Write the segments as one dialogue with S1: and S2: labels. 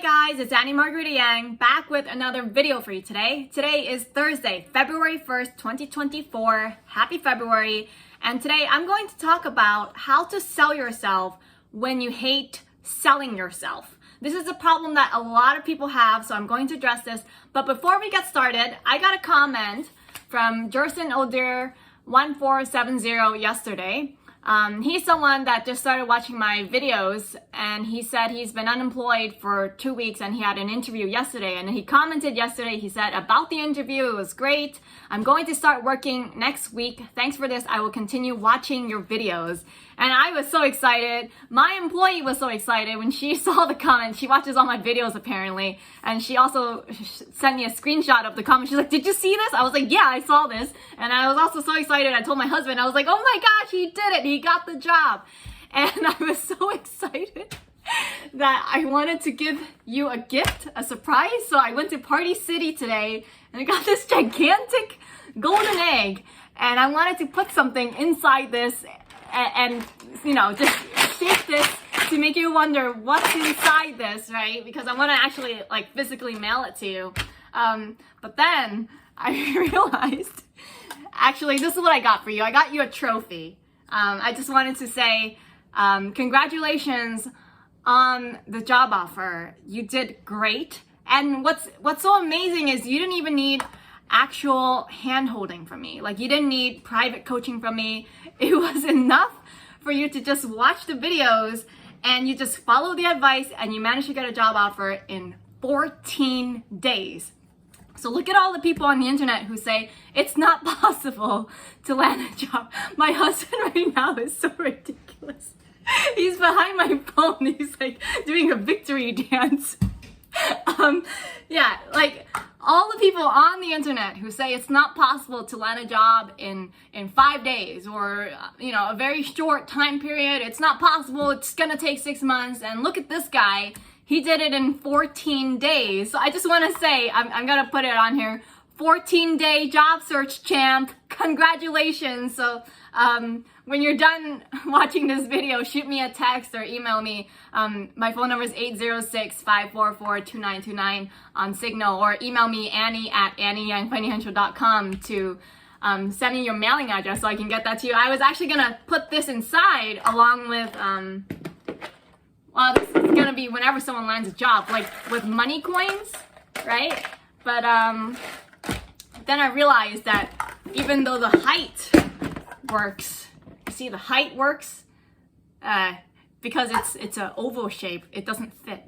S1: guys, it's Annie Margarita Yang back with another video for you today. Today is Thursday, February 1st, 2024. Happy February. And today I'm going to talk about how to sell yourself when you hate selling yourself. This is a problem that a lot of people have, so I'm going to address this. But before we get started, I got a comment from Jerson Odir 1470 yesterday. He's someone that just started watching my videos, and he said he's been unemployed for 2 weeks and he had an interview yesterday, and he commented yesterday. He said about the interview, it was great. I'm going to start working next week. Thanks for this. I will continue watching your videos. And I was so excited. My employee was so excited when she saw the comment. She watches all my videos apparently, and she also sent me a screenshot of the comment. She's like, did you see this? I was like, yeah, I saw this. And I was also so excited. I told my husband, I was like, oh my gosh, he did it. He got the job. And I was so excited that I wanted to give you a gift, a surprise. So I went to Party City today and I got this gigantic golden egg, and I wanted to put something inside this and you know, just shake this to make you wonder what's inside this, right? Because I want to actually like physically mail it to you. But then I realized, actually, this is what I got for you. I got you a trophy. I just wanted to say, congratulations on the job offer. You did great. And what's so amazing is you didn't even need actual hand-holding from me. Like, you didn't need private coaching from me. It was enough for you to just watch the videos and you just follow the advice and you managed to get a job offer in 14 days. So look at all the people on the internet who say it's not possible to land a job. My husband right now is so ridiculous. He's behind my phone. He's like doing a victory dance. Yeah, like all the people on the internet who say it's not possible to land a job in 5 days or, you know, a very short time period. It's not possible. It's going to take 6 months. And look at this guy. He did it in 14 days. So I just want to say, I'm going to put it on here, 14-day job search champ. Congratulations. So when you're done watching this video, shoot me a text or email me. My phone number is 806-544-2929 on Signal, or email me annie@annieyangfinancial.com to send me your mailing address so I can get that to you. I was actually going to put this inside along with, well, this is going to be whenever someone lands a job, like with money coins, right? But then I realized that even though the height works, you see the height works, because it's an oval shape, it doesn't fit.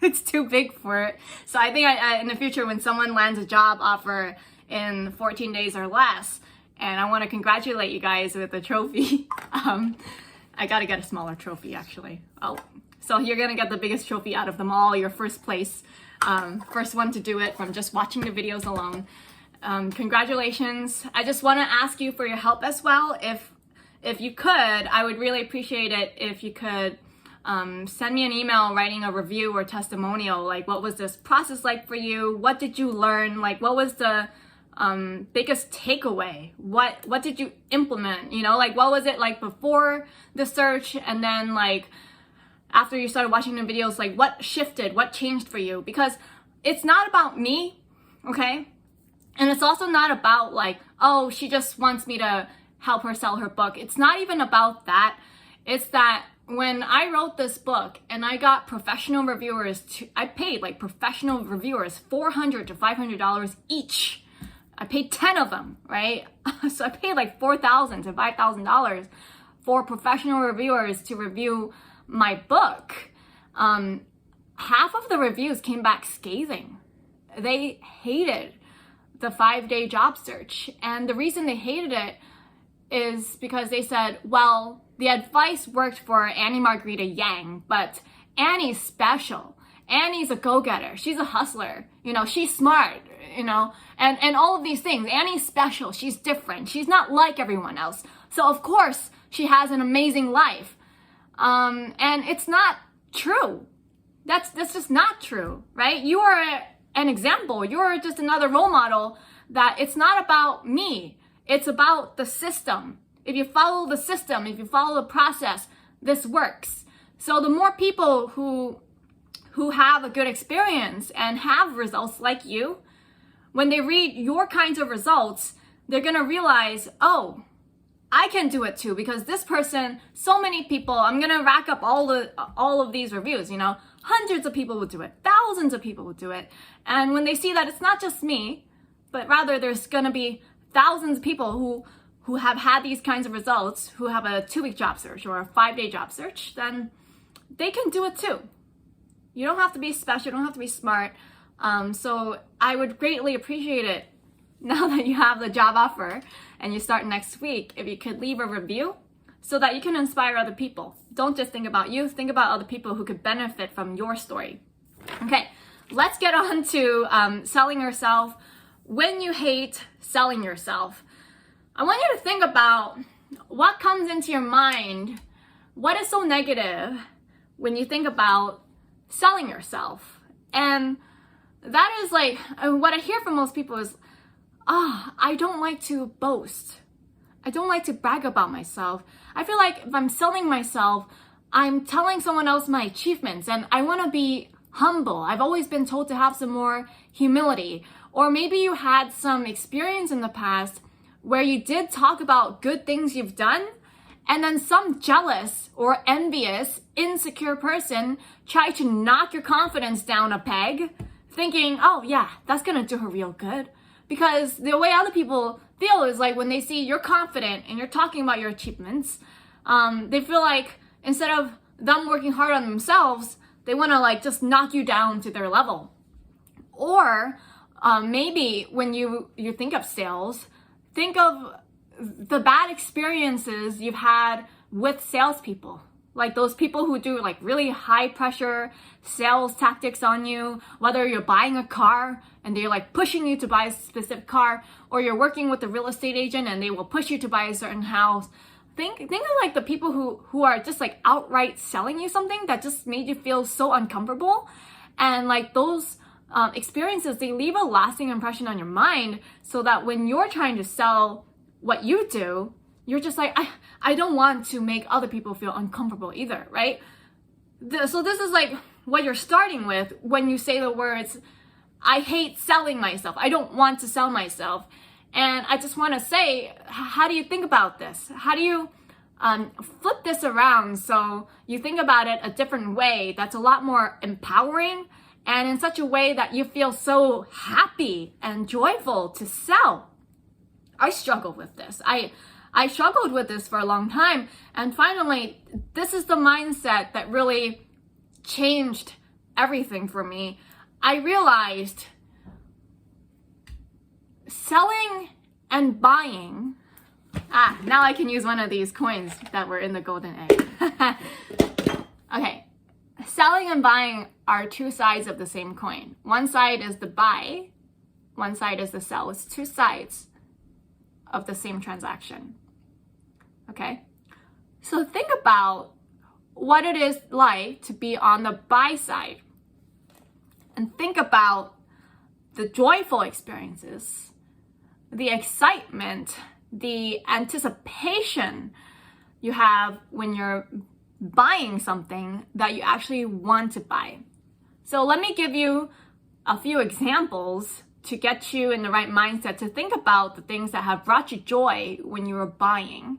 S1: It's too big for it. So I think in the future, when someone lands a job offer in 14 days or less, and I want to congratulate you guys with a trophy, I got to get a smaller trophy actually. Oh, so you're going to get the biggest trophy out of them all, your first place, first one to do it from just watching the videos alone. Congratulations. I just want to ask you for your help as well. If you could, I would really appreciate it if you could send me an email writing a review or testimonial. Like, what was this process like for you? What did you learn? Like, what was the biggest takeaway? What did you implement? You know, like, what was it like before the search, and then like after you started watching the videos, like what shifted, what changed for you? Because it's not about me, okay? And it's also not about like, oh, she just wants me to help her sell her book. It's not even about that. It's that when I wrote this book and I got professional reviewers, I paid like professional reviewers $400 to $500 each. I paid 10 of them, right? So I paid like $4,000 to $5,000 for professional reviewers to review my book. Half of the reviews came back scathing. They hated the 5-day job search. And the reason they hated it is because they said, well, the advice worked for Annie Margarita Yang, but Annie's special. Annie's a go-getter. She's a hustler. You know, she's smart, you know, and all of these things. Annie's special. She's different. She's not like everyone else. So of course she has an amazing life. And it's not true. That's just not true, right? You are an example. You're just another role model that it's not about me. It's about the system. If you follow the system, if you follow the process, this works. So the more people who who have a good experience and have results like you, when they read your kinds of results, they're gonna realize, oh, I can do it too, because this person, so many people, I'm gonna rack up all of these reviews, hundreds of people would do it, thousands of people would do it. And when they see that it's not just me, but rather there's gonna be thousands of people who have had these kinds of results, who have a 2-week job search or a 5-day job search, then they can do it too. You don't have to be special, you don't have to be smart. So I would greatly appreciate it now that you have the job offer and you start next week, if you could leave a review so that you can inspire other people. Don't just think about you, think about other people who could benefit from your story. Okay, let's get on to selling yourself. When you hate selling yourself, I want you to think about what comes into your mind. What is so negative when you think about selling yourself? And that is like, what I hear from most people is, I don't like to boast. I don't like to brag about myself. I feel like if I'm selling myself, I'm telling someone else my achievements, and I want to be humble. I've always been told to have some more humility. Or maybe you had some experience in the past where you did talk about good things you've done, and then some jealous or envious, insecure person tried to knock your confidence down a peg, thinking, oh yeah, that's gonna do her real good. Because the way other people feel is like when they see you're confident and you're talking about your achievements, they feel like instead of them working hard on themselves, they wanna like just knock you down to their level. Or maybe when you think of sales, think of the bad experiences you've had with salespeople. Like those people who do like really high pressure sales tactics on you, whether you're buying a car and they're like pushing you to buy a specific car, or you're working with a real estate agent and they will push you to buy a certain house. Think of like the people who are just like outright selling you something that just made you feel so uncomfortable. And like those experiences, they leave a lasting impression on your mind, so that when you're trying to sell what you do, you're just like, I don't want to make other people feel uncomfortable either, right? So this is like what you're starting with when you say the words, I hate selling myself. I don't want to sell myself. And I just want to say, how do you think about this? How do you flip this around so you think about it a different way that's a lot more empowering, and in such a way that you feel so happy and joyful to sell? I struggle with this. I struggled with this for a long time, and finally, this is the mindset that really changed everything for me. I realized selling and buying, now I can use one of these coins that were in the golden egg. Okay, selling and buying are two sides of the same coin. One side is the buy, one side is the sell. It's two sides of the same transaction. Okay, so think about what it is like to be on the buy side, and think about the joyful experiences, the excitement, the anticipation you have when you're buying something that you actually want to buy. So let me give you a few examples to get you in the right mindset to think about the things that have brought you joy when you were buying,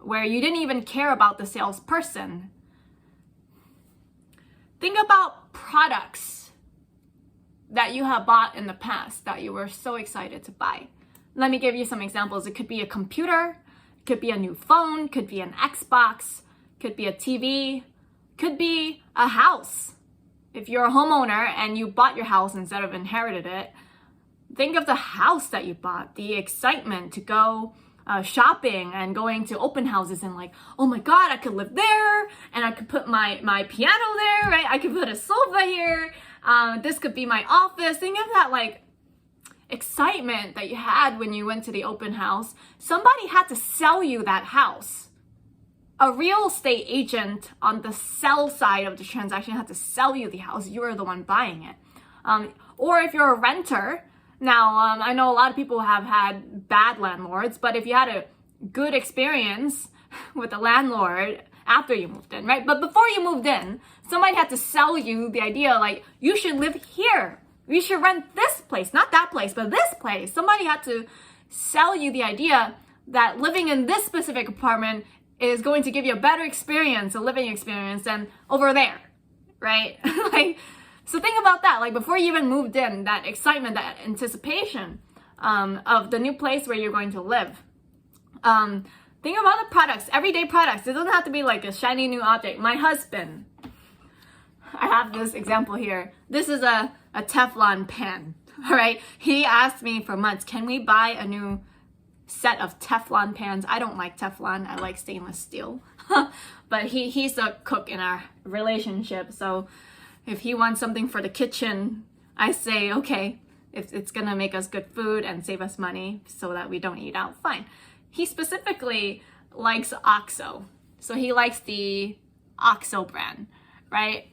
S1: where you didn't even care about the salesperson. Think about products that you have bought in the past that you were so excited to buy. Let me give you some examples. It could be a computer, could be a new phone, could be an Xbox, could be a TV, could be a house. If you're a homeowner and you bought your house instead of inherited it, think of the house that you bought, the excitement to go shopping and going to open houses and like, oh my God, I could live there and I could put my piano there, right? I could put a sofa here. This could be my office. Think of that like excitement that you had when you went to the open house. Somebody had to sell you that house. A real estate agent on the sell side of the transaction had to sell you the house. You were the one buying it. Or if you're a renter, now, I know a lot of people have had bad landlords, but if you had a good experience with the landlord after you moved in, right? But before you moved in, somebody had to sell you the idea like, you should live here. You should rent this place, not that place, but this place. Somebody had to sell you the idea that living in this specific apartment is going to give you a better experience, a living experience than over there, right? Like, so think about that. Like before you even moved in, that excitement, that anticipation of the new place where you're going to live. Think of other products, everyday products. It doesn't have to be like a shiny new object. My husband, I have this example here. This is a Teflon pan, all right? He asked me for months, can we buy a new set of Teflon pans? I don't like Teflon, I like stainless steel. But he's a cook in our relationship, so if he wants something for the kitchen, I say, okay, if it's gonna make us good food and save us money so that we don't eat out, fine. He specifically likes OXO, so he likes the OXO brand, right?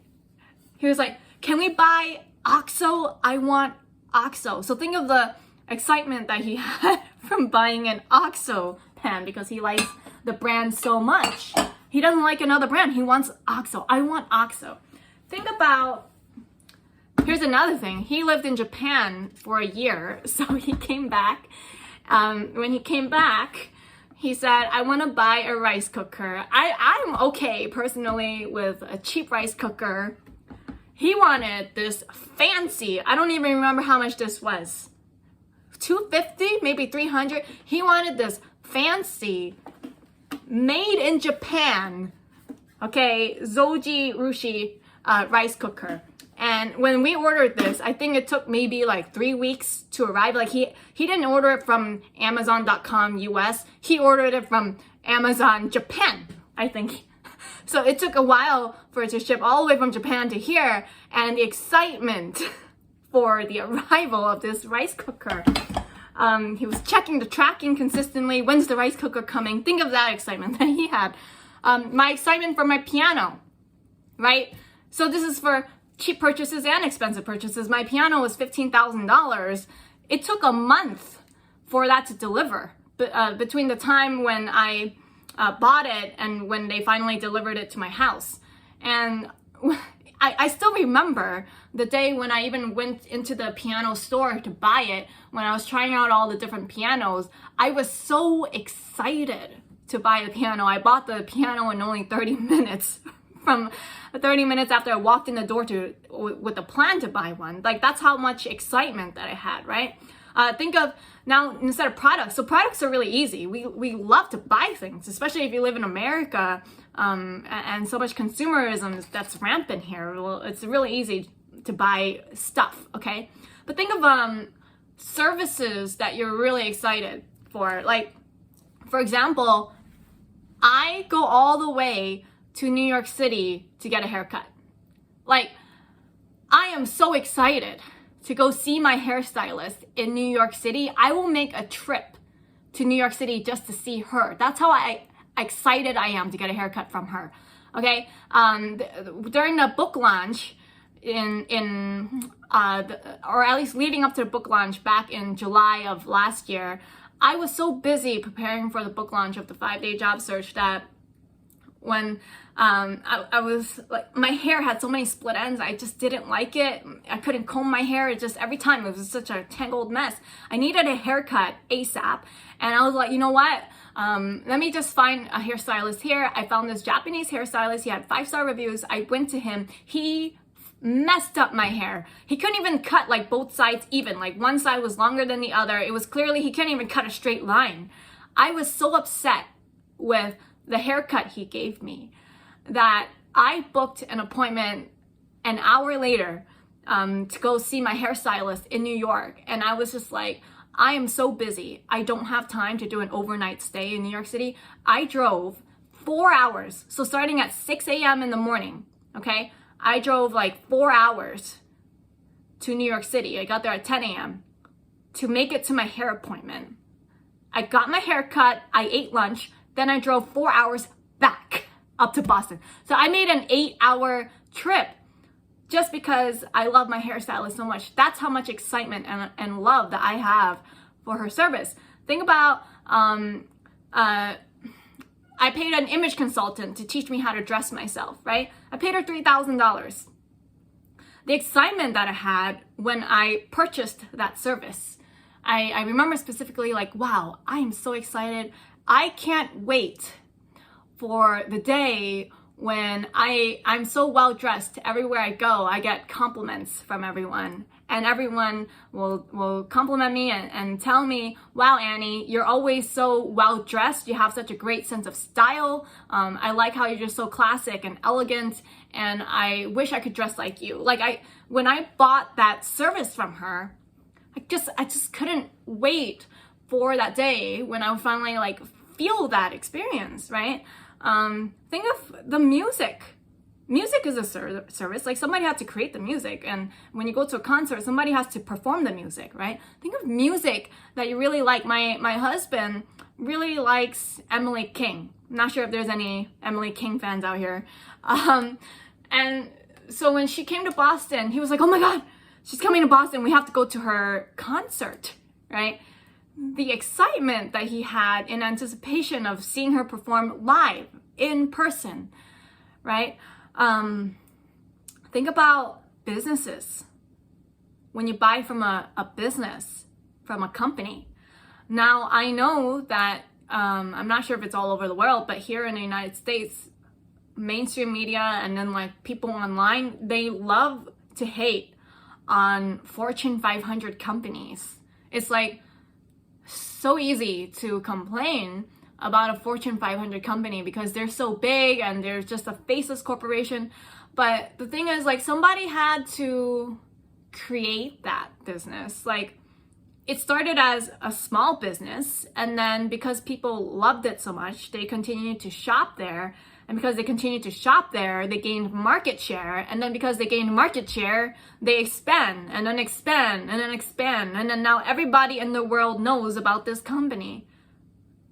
S1: He was like, can we buy OXO? I want OXO. So think of the excitement that he had from buying an OXO pan because he likes the brand so much. He doesn't like another brand. He wants OXO. I want OXO. Think about, here's another thing. He lived in Japan for a year, so he came back. When he came back, he said, I want to buy a rice cooker. I'm okay personally with a cheap rice cooker. He wanted this fancy, I don't even remember how much this was. $250, maybe $300. He wanted this fancy, made in Japan, okay, Zoji Rushi rice cooker. And when we ordered this, I think it took maybe like 3 weeks to arrive. Like he didn't order it from Amazon.com US. He ordered it from Amazon Japan, I think. So it took a while for it to ship all the way from Japan to here. And the excitement for the arrival of this rice cooker. He was checking the tracking consistently. When's the rice cooker coming? Think of that excitement that he had. My excitement for my piano, right? So this is for cheap purchases and expensive purchases. My piano was $15,000. It took a month for that to deliver. Between the time when I bought it and when they finally delivered it to my house. And I still remember the day when I even went into the piano store to buy it, when I was trying out all the different pianos. I was so excited to buy the piano. I bought the piano in only 30 minutes. From 30 minutes after I walked in the door with a plan to buy one. Like that's how much excitement that I had, right? Think of now instead of products. So products are really easy. We love to buy things, especially if you live in America, and so much consumerism that's rampant here. Well, it's really easy to buy stuff, okay? But think of services that you're really excited for. Like, for example, I go all the way to New York City to get a haircut. Like, I am so excited to go see my hairstylist in New York City. I will make a trip to New York City just to see her. That's how excited I am to get a haircut from her. Okay, during the book launch or at least leading up to the book launch back in July of last year, I was so busy preparing for the book launch of the 5-Day Job Search that when I was like, my hair had so many split ends, I just didn't like it. I couldn't comb my hair. It just, every time it was such a tangled mess. I needed a haircut ASAP. And I was like, you know what? Let me just find a hairstylist here. I found this Japanese hairstylist. He had 5-star reviews. I went to him. He messed up my hair. He couldn't even cut like both sides even. Like one side was longer than the other. It was clearly, he couldn't even cut a straight line. I was so upset with the haircut he gave me that I booked an appointment an hour later to go see my hairstylist in New York. And I was just like, I am so busy. I don't have time to do an overnight stay in New York City. I drove 4 hours. So starting at 6 a.m. in the morning, okay? I drove like 4 hours to New York City. I got there at 10 a.m. to make it to my hair appointment. I got my hair cut. I ate lunch. Then I drove 4 hours back up to Boston. So I made an 8-hour trip just because I love my hairstylist so much. That's how much excitement and love that I have for her service. Think about I paid an image consultant to teach me how to dress myself, right? I paid her $3,000. The excitement that I had when I purchased that service, I remember specifically like, wow, I am so excited. I can't wait for the day when I'm so well dressed. Everywhere I go, I get compliments from everyone, and everyone will compliment me and tell me, wow, Annie, you're always so well dressed. You have such a great sense of style. I like how you're just so classic and elegant, and I wish I could dress like you. Like when I bought that service from her, I just couldn't wait for that day when I would finally like feel that experience, right? Think of the music. Music is a service. Like somebody had to create the music, and when you go to a concert, somebody has to perform the music, right? Think of music that you really like. My husband really likes Emily King. I'm not sure if there's any Emily King fans out here. And so when she came to Boston, he was like, oh my God, she's coming to Boston. We have to go to her concert, right? The excitement that he had in anticipation of seeing her perform live in person, right? Think about businesses. When you buy from a business, from a company. Now, I know that, I'm not sure if it's all over the world, but here in the United States, mainstream media and then like people online, they love to hate on Fortune 500 companies. It's like so easy to complain about a Fortune 500 company because they're so big and they're just a faceless corporation. But the thing is, like, somebody had to create that business. Like, it started as a small business, and then because people loved it so much, they continued to shop there. And because they continued to shop there, they gained market share. And then because they gained market share, they expand and then expand and then expand. And then now everybody in the world knows about this company.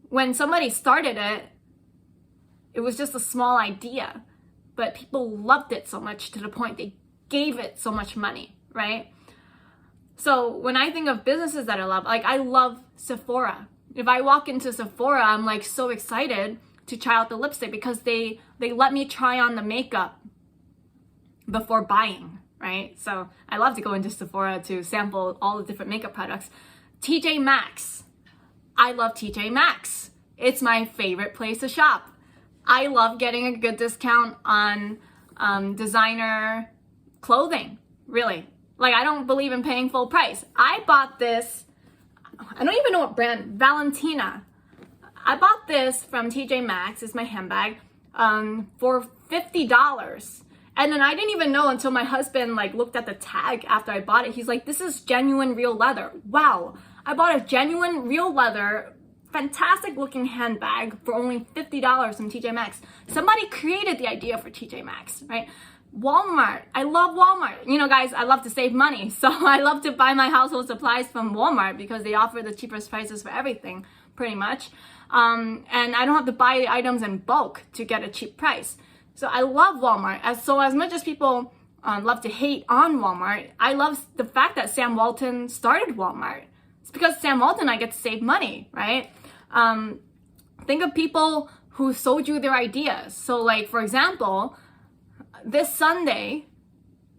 S1: When somebody started it, it was just a small idea, but people loved it so much to the point they gave it so much money, right? So when I think of businesses that I love, like I love Sephora. If I walk into Sephora, I'm like so excited to try out the lipstick because they let me try on the makeup before buying, right? So I love to go into Sephora to sample all the different makeup products. TJ Maxx. I love TJ Maxx. It's my favorite place to shop. I love getting a good discount on designer clothing, really. Like, I don't believe in paying full price. I bought this, I don't even know what brand, Valentina. I bought this from TJ Maxx, it's my handbag, for $50. And then I didn't even know until my husband like looked at the tag after I bought it. He's like, this is genuine real leather. Wow. I bought a genuine real leather, fantastic looking handbag for only $50 from TJ Maxx. Somebody created the idea for TJ Maxx, right? Walmart. I love Walmart. You know, guys, I love to save money. So I love to buy my household supplies from Walmart because they offer the cheapest prices for everything, pretty much. And I don't have to buy items in bulk to get a cheap price. So I love Walmart. So as much as people love to hate on Walmart, I love the fact that Sam Walton started Walmart. It's because Sam Walton, I get to save money, right? Think of people who sold you their ideas. So like, for example, this Sunday,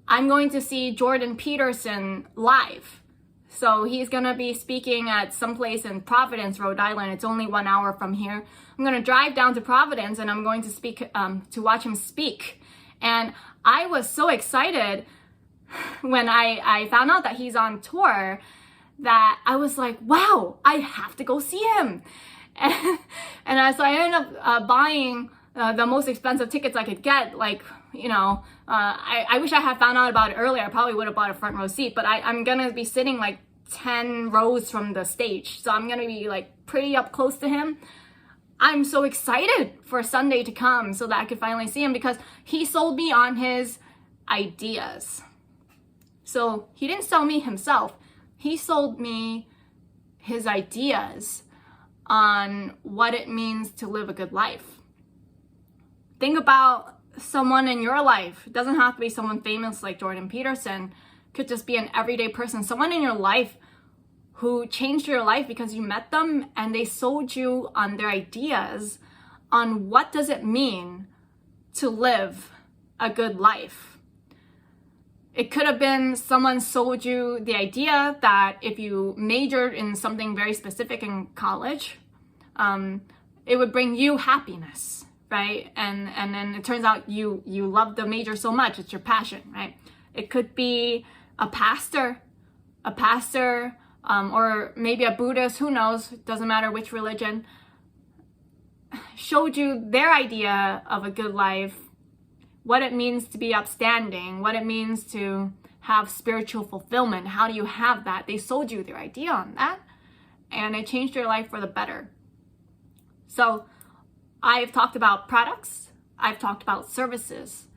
S1: I'm going to see Jordan Peterson live. So he's going to be speaking at some place in Providence, Rhode Island. It's only 1 hour from here. I'm going to drive down to Providence and I'm going to to watch him speak. And I was so excited when I found out that he's on tour that I was like, wow, I have to go see him. So I ended up buying the most expensive tickets I could get. Like, you know, I wish I had found out about it earlier. I probably would have bought a front row seat, but I'm going to be sitting like 10 rows from the stage. So I'm going to be like pretty up close to him. I'm so excited for Sunday to come so that I could finally see him because he sold me on his ideas. So he didn't sell me himself. He sold me his ideas on what it means to live a good life. Think about someone in your life. It doesn't have to be someone famous like Jordan Peterson. It could just be an everyday person. Someone in your life who changed your life because you met them and they sold you on their ideas on what does it mean to live a good life. It could have been someone sold you the idea that if you majored in something very specific in college, it would bring you happiness, right? And then it turns out you love the major so much, it's your passion, right? It could be a pastor, or maybe a Buddhist, who knows, doesn't matter which religion, showed you their idea of a good life, what it means to be upstanding, what it means to have spiritual fulfillment. How do you have that? They sold you their idea on that, and it changed your life for the better. So I've talked about products, I've talked about services,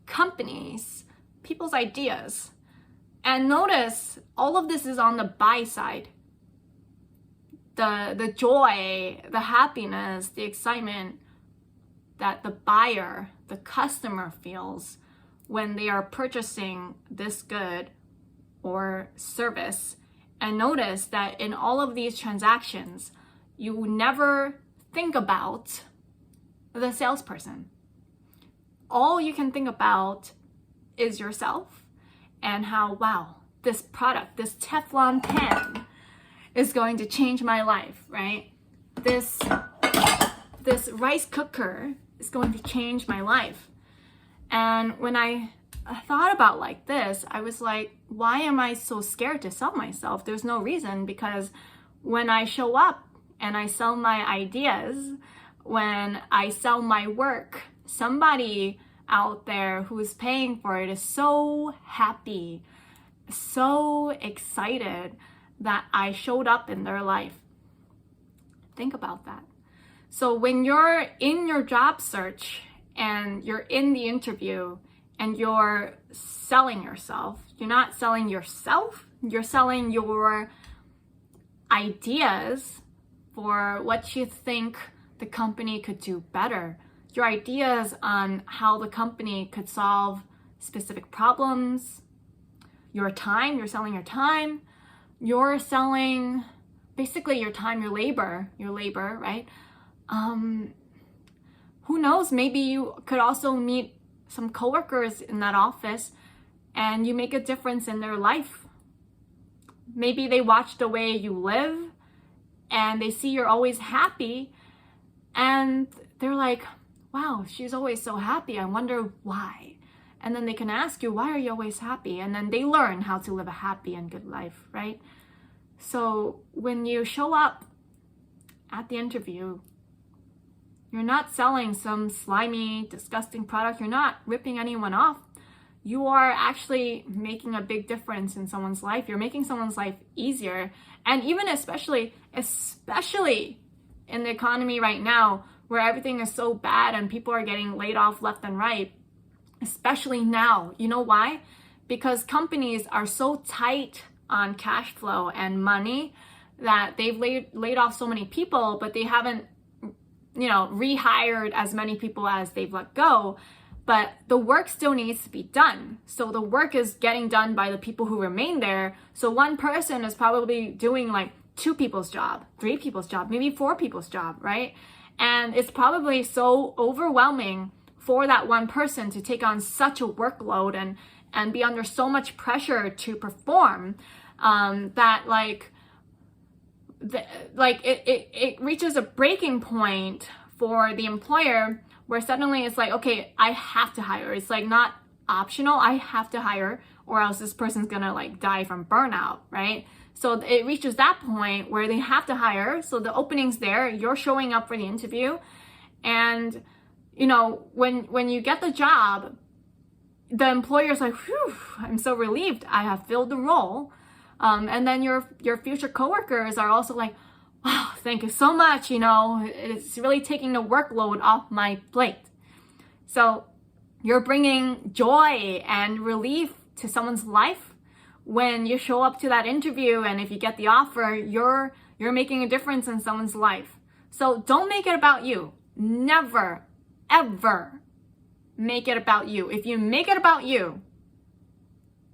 S1: companies, people's ideas. And notice all of this is on the buy side. The joy, the happiness, the excitement that the buyer, the customer feels when they are purchasing this good or service. And notice that in all of these transactions, you never think about the salesperson. All you can think about is yourself and how, wow, this product, this Teflon pan is going to change my life, right? This rice cooker is going to change my life. And when I thought about like this, I was like, why am I so scared to sell myself? There's no reason, because when I show up and I sell my ideas, when I sell my work, somebody out there who's paying for it is so happy, so excited that I showed up in their life. Think about that. So when you're in your job search and you're in the interview and you're selling yourself, you're not selling yourself, you're selling your ideas for what you think the company could do better, your ideas on how the company could solve specific problems, your time, you're selling your time, you're selling basically your time, your labor, right? Who knows, maybe you could also meet some coworkers in that office and you make a difference in their life. Maybe they watch the way you live and they see you're always happy and they're like, wow, she's always so happy. I wonder why. And then they can ask you, why are you always happy? And then they learn how to live a happy and good life, right? So when you show up at the interview, you're not selling some slimy, disgusting product. You're not ripping anyone off. You are actually making a big difference in someone's life. You're making someone's life easier. And even especially in the economy right now, where everything is so bad and people are getting laid off left and right, especially now. You know why? Because companies are so tight on cash flow and money that they've laid off so many people, but they haven't, rehired as many people as they've let go. But the work still needs to be done. So the work is getting done by the people who remain there. So one person is probably doing like 2 people's job, 3 people's job, maybe 4 people's job, right? And it's probably so overwhelming for that one person to take on such a workload and be under so much pressure to perform that it reaches a breaking point for the employer where suddenly it's like, okay, I have to hire. It's like not optional. I have to hire or else this person's gonna die from burnout, right? So it reaches that point where they have to hire. So the opening's there, you're showing up for the interview. And, when you get the job, the employer's like, whew, I'm so relieved I have filled the role. And then your future coworkers are also like, wow, thank you so much. It's really taking the workload off my plate. So you're bringing joy and relief to someone's life when you show up to that interview, and if you get the offer, you're making a difference in someone's life. So don't make it about you. Never, ever make it about you. If you make it about you,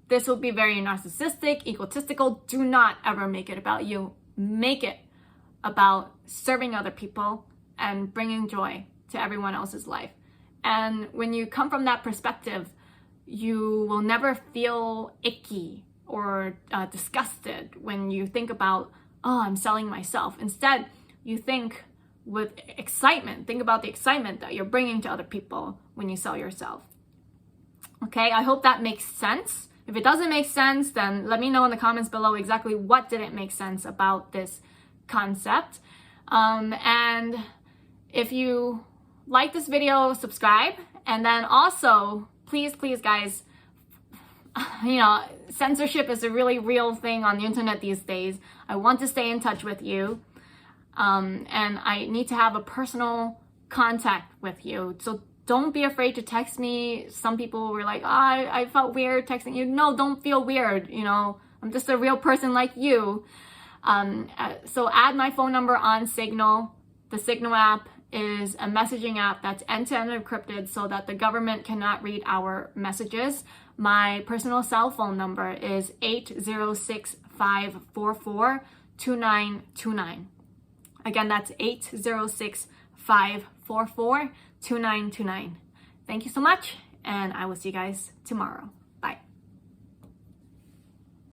S1: this will be very narcissistic, egotistical. Do not ever make it about you. Make it about serving other people and bringing joy to everyone else's life. And when you come from that perspective, you will never feel icky or disgusted when you think about, oh, I'm selling myself. Instead, you think with excitement. Think about the excitement that you're bringing to other people when you sell yourself. Okay, I hope that makes sense. If it doesn't make sense, then let me know in the comments below exactly what didn't make sense about this concept. And if you like this video, subscribe. And then also, please guys, censorship is a really real thing on the internet these days. I want to stay in touch with you. And I need to have a personal contact with you. So don't be afraid to text me. Some people were like, oh, I felt weird texting you. No, don't feel weird. I'm just a real person like you. So add my phone number on Signal. The Signal app is a messaging app that's end-to-end encrypted so that the government cannot read our messages. My personal cell phone number is 806-544-2929. Again, that's 806-544-2929. Thank you so much, and I will see you guys tomorrow.